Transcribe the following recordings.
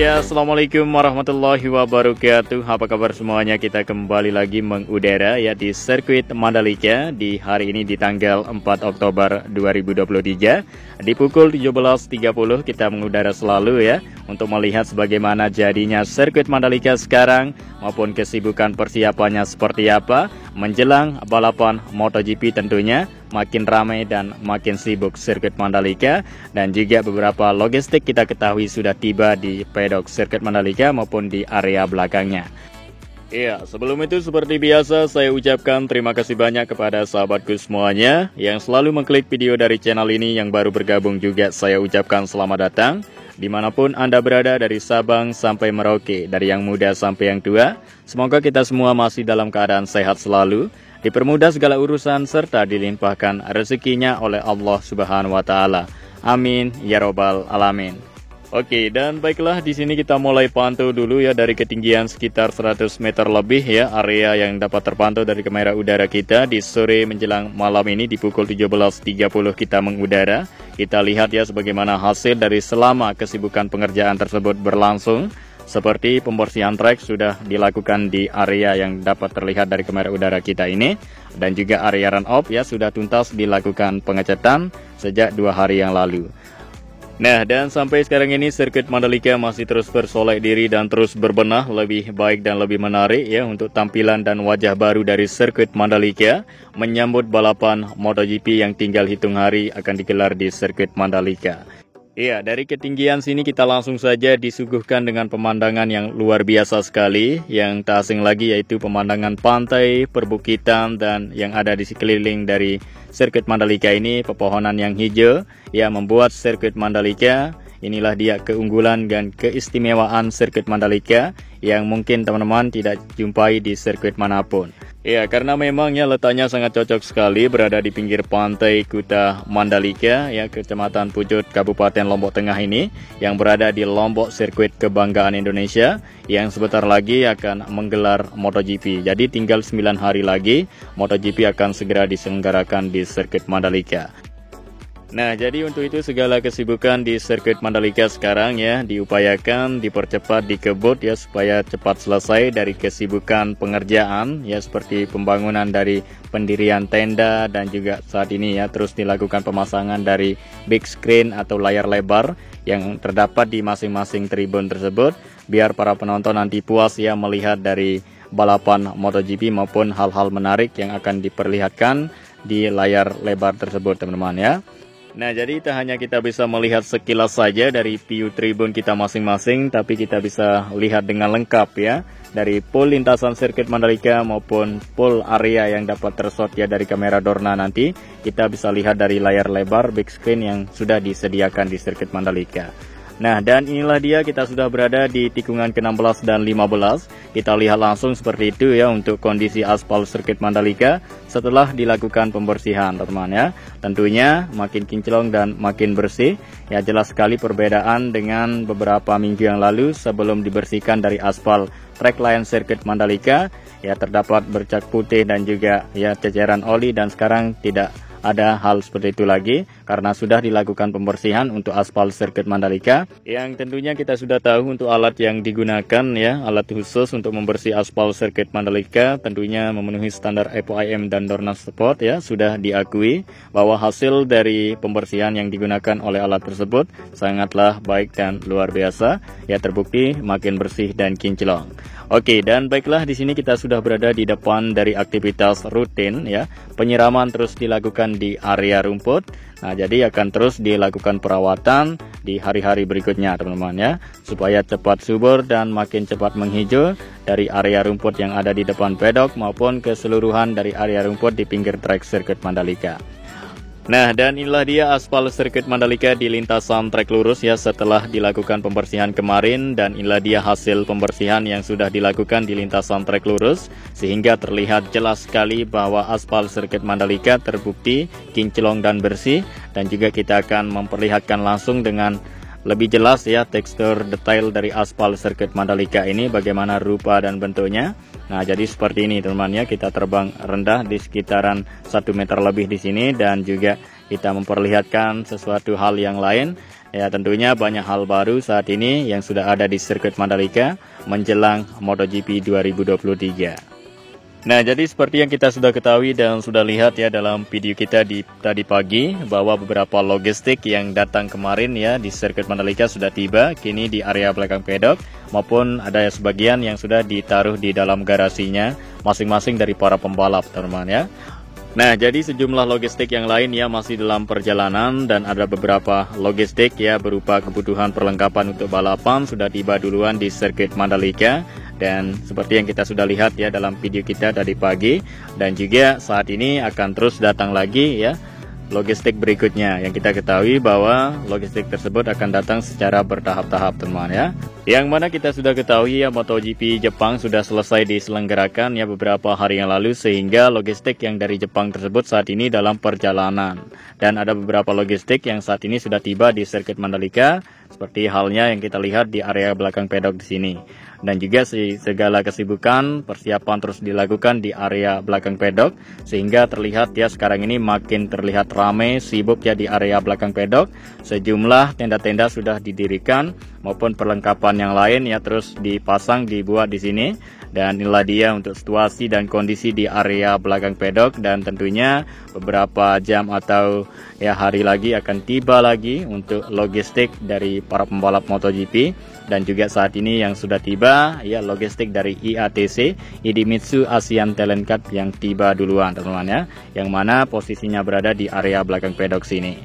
Ya, assalamualaikum warahmatullahi wabarakatuh. Apa kabar semuanya? Kita kembali lagi mengudara ya di sirkuit Mandalika di hari ini di tanggal 4 Oktober 2023 di pukul 17.30 kita mengudara selalu ya untuk melihat sebagaimana jadinya sirkuit Mandalika sekarang maupun kesibukan persiapannya seperti apa menjelang balapan MotoGP tentunya. Makin ramai dan makin sibuk sirkuit Mandalika, dan juga beberapa logistik kita ketahui sudah tiba di pedok sirkuit Mandalika maupun di area belakangnya. Iya, sebelum itu seperti biasa saya ucapkan terima kasih banyak kepada sahabatku semuanya yang selalu mengklik video dari channel ini. Yang baru bergabung juga saya ucapkan selamat datang dimanapun Anda berada, dari Sabang sampai Merauke, dari yang muda sampai yang tua. Semoga kita semua masih dalam keadaan sehat selalu, dipermudah segala urusan, serta dilimpahkan rezekinya oleh Allah Subhanahu wa Ta'ala. Amin ya Robbal Alamin. Oke, dan baiklah, di sini kita mulai pantau dulu ya dari ketinggian sekitar 100 meter lebih ya, area yang dapat terpantau dari kamera udara kita di sore menjelang malam ini di pukul 17.30 kita mengudara. Kita lihat ya sebagaimana hasil dari selama kesibukan pengerjaan tersebut berlangsung. Seperti pembersihan trek sudah dilakukan di area yang dapat terlihat dari kamera udara kita ini, dan juga area run off ya sudah tuntas dilakukan pengecatan sejak 2 hari yang lalu. Nah, dan sampai sekarang ini sirkuit Mandalika masih terus bersolek diri dan terus berbenah lebih baik dan lebih menarik ya untuk tampilan dan wajah baru dari sirkuit Mandalika menyambut balapan MotoGP yang tinggal hitung hari akan digelar di sirkuit Mandalika. Iya, dari ketinggian sini kita langsung saja disuguhkan dengan pemandangan yang luar biasa sekali, yang tak asing lagi yaitu pemandangan pantai, perbukitan, dan yang ada di sekeliling dari sirkuit Mandalika ini, pepohonan yang hijau, yang membuat sirkuit Mandalika, inilah dia keunggulan dan keistimewaan sirkuit Mandalika yang mungkin teman-teman tidak jumpai di sirkuit manapun. Ya, karena memangnya letaknya sangat cocok sekali berada di pinggir pantai Kuta Mandalika ya, Kecamatan Pucuk, Kabupaten Lombok Tengah ini, yang berada di Lombok Sirkuit Kebanggaan Indonesia yang sebentar lagi akan menggelar MotoGP. Jadi tinggal 9 hari lagi MotoGP akan segera diselenggarakan di sirkuit Mandalika. Nah, jadi untuk itu segala kesibukan di sirkuit Mandalika sekarang ya diupayakan dipercepat, dikebut ya supaya cepat selesai dari kesibukan pengerjaan ya, seperti pembangunan dari pendirian tenda, dan juga saat ini ya terus dilakukan pemasangan dari big screen atau layar lebar yang terdapat di masing-masing tribun tersebut, biar para penonton nanti puas ya melihat dari balapan MotoGP maupun hal-hal menarik yang akan diperlihatkan di layar lebar tersebut teman-teman ya. Nah, jadi tak hanya kita bisa melihat sekilas saja dari view tribun kita masing-masing, tapi kita bisa lihat dengan lengkap ya dari pool lintasan sirkuit Mandalika maupun pool area yang dapat tershot ya dari kamera Dorna. Nanti kita bisa lihat dari layar lebar big screen yang sudah disediakan di sirkuit Mandalika. Nah, dan inilah dia, kita sudah berada di tikungan ke-16 dan 15. Kita lihat langsung seperti itu ya untuk kondisi aspal sirkuit Mandalika setelah dilakukan pembersihan teman-teman ya. Tentunya makin kinclong dan makin bersih. Ya, jelas sekali perbedaan dengan beberapa minggu yang lalu sebelum dibersihkan dari aspal track line sirkuit Mandalika. Ya, terdapat bercak putih dan juga ya ceceran oli, dan sekarang tidak ada hal seperti itu lagi karena sudah dilakukan pembersihan untuk aspal sirkuit Mandalika, yang tentunya kita sudah tahu untuk alat yang digunakan ya, alat khusus untuk membersih aspal sirkuit Mandalika tentunya memenuhi standar FOIM dan Dorna Sport ya, sudah diakui bahwa hasil dari pembersihan yang digunakan oleh alat tersebut sangatlah baik dan luar biasa ya, terbukti makin bersih dan kinclong. Oke, dan baiklah, di sini kita sudah berada di depan dari aktivitas rutin ya. Penyiraman terus dilakukan di area rumput. Nah, jadi akan terus dilakukan perawatan di hari-hari berikutnya teman-teman ya, supaya cepat subur dan makin cepat menghijau dari area rumput yang ada di depan pedok maupun keseluruhan dari area rumput di pinggir trek sirkuit Mandalika. Nah, dan inilah dia aspal sirkuit Mandalika di lintasan trek lurus ya setelah dilakukan pembersihan kemarin, dan inilah dia hasil pembersihan yang sudah dilakukan di lintasan trek lurus sehingga terlihat jelas sekali bahwa aspal sirkuit Mandalika terbukti kinclong dan bersih, dan juga kita akan memperlihatkan langsung dengan lebih jelas ya tekstur detail dari aspal sirkuit Mandalika ini bagaimana rupa dan bentuknya. Nah, jadi seperti ini teman-teman ya, kita terbang rendah di sekitaran 1 meter lebih di sini, dan juga kita memperlihatkan sesuatu hal yang lain Ya, tentunya banyak hal baru saat ini yang sudah ada di sirkuit Mandalika menjelang MotoGP 2023. Nah, jadi seperti yang kita sudah ketahui dan sudah lihat ya dalam video kita di tadi pagi, bahwa beberapa logistik yang datang kemarin ya di sirkuit Mandalika sudah tiba kini di area belakang pedok, maupun ada sebagian yang sudah ditaruh di dalam garasinya masing-masing dari para pembalap, teman-teman ya. Nah, jadi sejumlah logistik yang lain ya masih dalam perjalanan, dan ada beberapa logistik ya berupa kebutuhan perlengkapan untuk balapan sudah tiba duluan di sirkuit Mandalika. Dan seperti yang kita sudah lihat ya dalam video kita tadi pagi, dan juga saat ini akan terus datang lagi ya logistik berikutnya, yang kita ketahui bahwa logistik tersebut akan datang secara bertahap-tahap, teman ya. Yang mana kita sudah ketahui ya MotoGP Jepang sudah selesai diselenggarakan ya beberapa hari yang lalu, sehingga logistik yang dari Jepang tersebut saat ini dalam perjalanan. Dan ada beberapa logistik yang saat ini sudah tiba di sirkuit Mandalika, seperti halnya yang kita lihat di area belakang pedok di sini. Dan juga segala kesibukan persiapan terus dilakukan di area belakang pedok, sehingga terlihat ya sekarang ini makin terlihat ramai sibuk ya di area belakang pedok. Sejumlah tenda-tenda sudah didirikan maupun perlengkapan yang lain ya terus dipasang, dibuat di sini. Dan inilah dia untuk situasi dan kondisi di area belakang pedok, dan tentunya beberapa jam atau ya hari lagi akan tiba lagi untuk logistik dari para pembalap MotoGP. Dan juga saat ini yang sudah tiba ya logistik dari IATC, Idemitsu Asian Talent Cup, yang tiba duluan, teman-teman ya, yang mana posisinya berada di area belakang pedok sini.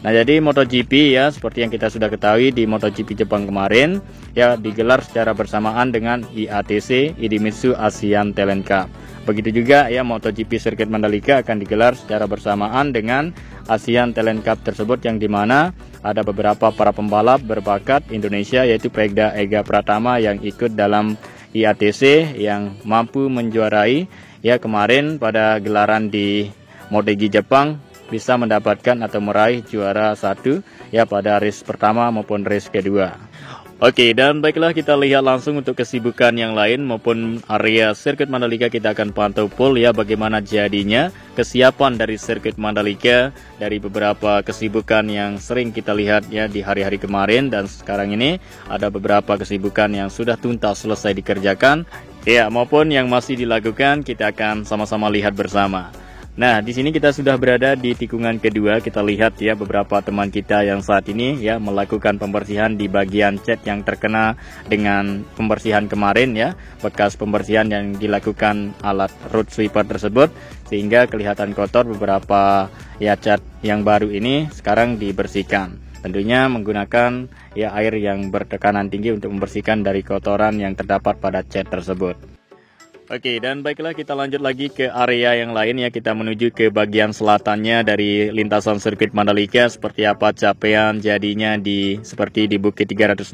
Nah, jadi MotoGP ya seperti yang kita sudah ketahui di MotoGP Jepang kemarin ya digelar secara bersamaan dengan IATC, Idemitsu Asian Talent Cup. Begitu juga ya MotoGP sirkuit Mandalika akan digelar secara bersamaan dengan Asian Talent Cup tersebut, yang dimana ada beberapa para pembalap berbakat Indonesia, yaitu Pregda Ega Pratama yang ikut dalam IATC yang mampu menjuarai ya kemarin pada gelaran di MotoGP Jepang, bisa mendapatkan atau meraih juara 1 ya pada race pertama maupun race kedua. Oke, dan baiklah kita lihat langsung untuk kesibukan yang lain maupun area sirkuit Mandalika. Kita akan pantau full ya bagaimana jadinya kesiapan dari sirkuit Mandalika dari beberapa kesibukan yang sering kita lihat ya di hari-hari kemarin, dan sekarang ini ada beberapa kesibukan yang sudah tuntas selesai dikerjakan ya maupun yang masih dilakukan. Kita akan sama-sama lihat bersama. Nah, di sini kita sudah berada di tikungan kedua. Kita lihat ya beberapa teman kita yang saat ini ya melakukan pembersihan di bagian cat yang terkena dengan pembersihan kemarin ya, bekas pembersihan yang dilakukan alat road sweeper tersebut, sehingga kelihatan kotor. Beberapa ya cat yang baru ini sekarang dibersihkan. Tentunya menggunakan ya air yang bertekanan tinggi untuk membersihkan dari kotoran yang terdapat pada cat tersebut. Oke, dan baiklah kita lanjut lagi ke area yang lain ya. Kita menuju ke bagian selatannya dari lintasan sirkuit Mandalika. Seperti apa capaian jadinya seperti di Bukit 360,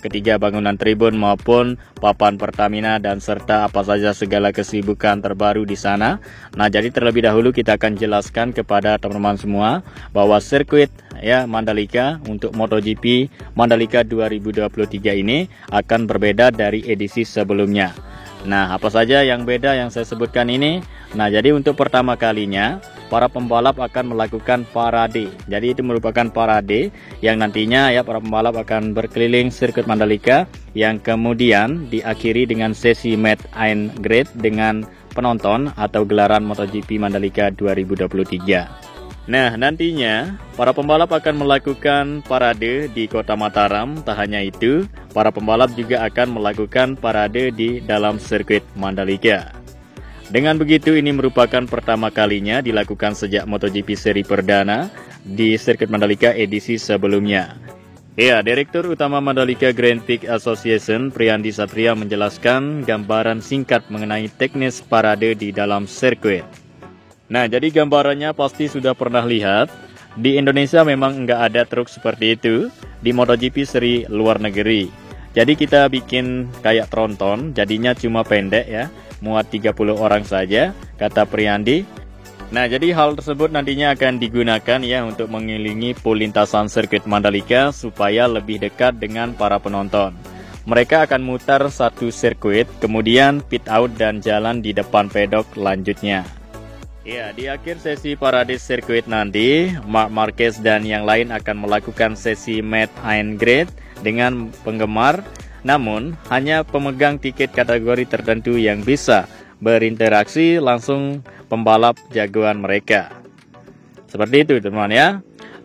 ketiga bangunan tribun maupun papan Pertamina, dan serta apa saja segala kesibukan terbaru di sana. Nah, jadi terlebih dahulu kita akan jelaskan kepada teman-teman semua bahwa sirkuit ya Mandalika untuk MotoGP Mandalika 2023 ini akan berbeda dari edisi sebelumnya. Nah, apa saja yang beda yang saya sebutkan ini? Nah, jadi untuk pertama kalinya para pembalap akan melakukan parade. Jadi itu merupakan parade yang nantinya ya para pembalap akan berkeliling sirkuit Mandalika, yang kemudian diakhiri dengan sesi meet and greet dengan penonton atau gelaran MotoGP Mandalika 2023. Nah, nantinya para pembalap akan melakukan parade di Kota Mataram. Tak hanya itu, para pembalap juga akan melakukan parade di dalam sirkuit Mandalika. Dengan begitu, ini merupakan pertama kalinya dilakukan sejak MotoGP seri perdana di sirkuit Mandalika edisi sebelumnya. Ya, Direktur Utama Mandalika Grand Prix Association Priyandi Satria menjelaskan gambaran singkat mengenai teknis parade di dalam sirkuit. Nah, jadi gambarannya pasti sudah pernah lihat. Di Indonesia memang nggak ada truk seperti itu di MotoGP seri luar negeri. Jadi kita bikin kayak tronton, jadinya cuma pendek ya, muat 30 orang saja, kata Priyandi. Nah, jadi hal tersebut nantinya akan digunakan ya untuk mengelilingi pool lintasan sirkuit Mandalika supaya lebih dekat dengan para penonton. Mereka akan mutar satu sirkuit, kemudian pit out dan jalan di depan pedok lanjutnya. Ya, di akhir sesi parade sirkuit nanti, Marc Marquez dan yang lain akan melakukan sesi meet and greet dengan penggemar. Namun, hanya pemegang tiket kategori tertentu yang bisa berinteraksi langsung pembalap jagoan mereka. Seperti itu, teman-teman ya.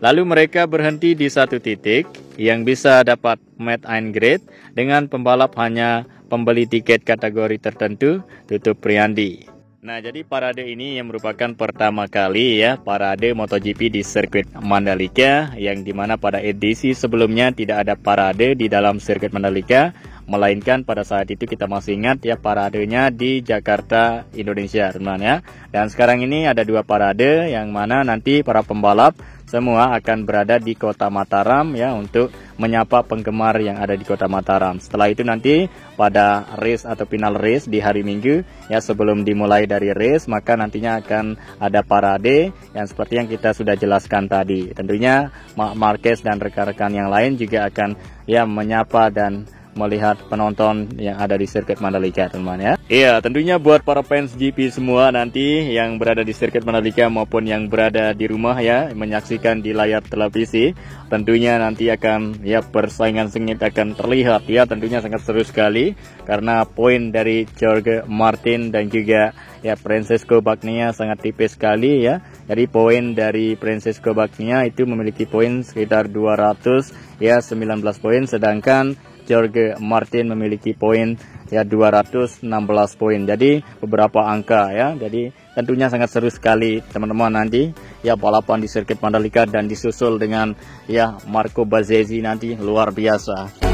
Lalu mereka berhenti di satu titik yang bisa dapat meet and greet dengan pembalap hanya pembeli tiket kategori tertentu, tutup Priandi. Nah, jadi parade ini yang merupakan pertama kali ya parade MotoGP di sirkuit Mandalika, yang dimana pada edisi sebelumnya tidak ada parade di dalam sirkuit Mandalika, melainkan pada saat itu kita masih ingat ya paradenya di Jakarta, Indonesia, teman-teman ya. Dan sekarang ini ada dua parade yang mana nanti para pembalap semua akan berada di kota Mataram ya untuk menyapa penggemar yang ada di kota Mataram. Setelah itu nanti pada race atau final race di hari Minggu ya, sebelum dimulai dari race maka nantinya akan ada parade yang seperti yang kita sudah jelaskan tadi. Tentunya Marc Marquez dan rekan-rekan yang lain juga akan ya menyapa dan melihat penonton yang ada di sirkuit Mandalika, teman-teman ya. Iya, tentunya buat para fans GP semua nanti yang berada di sirkuit Mandalika maupun yang berada di rumah ya menyaksikan di layar televisi, tentunya nanti akan ya persaingan sengit akan terlihat ya, tentunya sangat seru sekali karena poin dari Jorge Martin dan juga ya Francesco Bagnaia sangat tipis sekali ya. Jadi poin dari Francesco Bagnaia itu memiliki poin sekitar 200 ya 19 poin, sedangkan Jorge Martin memiliki poin ya 216 poin. Jadi beberapa angka ya. Jadi tentunya sangat seru sekali teman-teman nanti ya balapan di sirkuit Mandalika dan disusul dengan ya Marco Bezzecchi nanti luar biasa.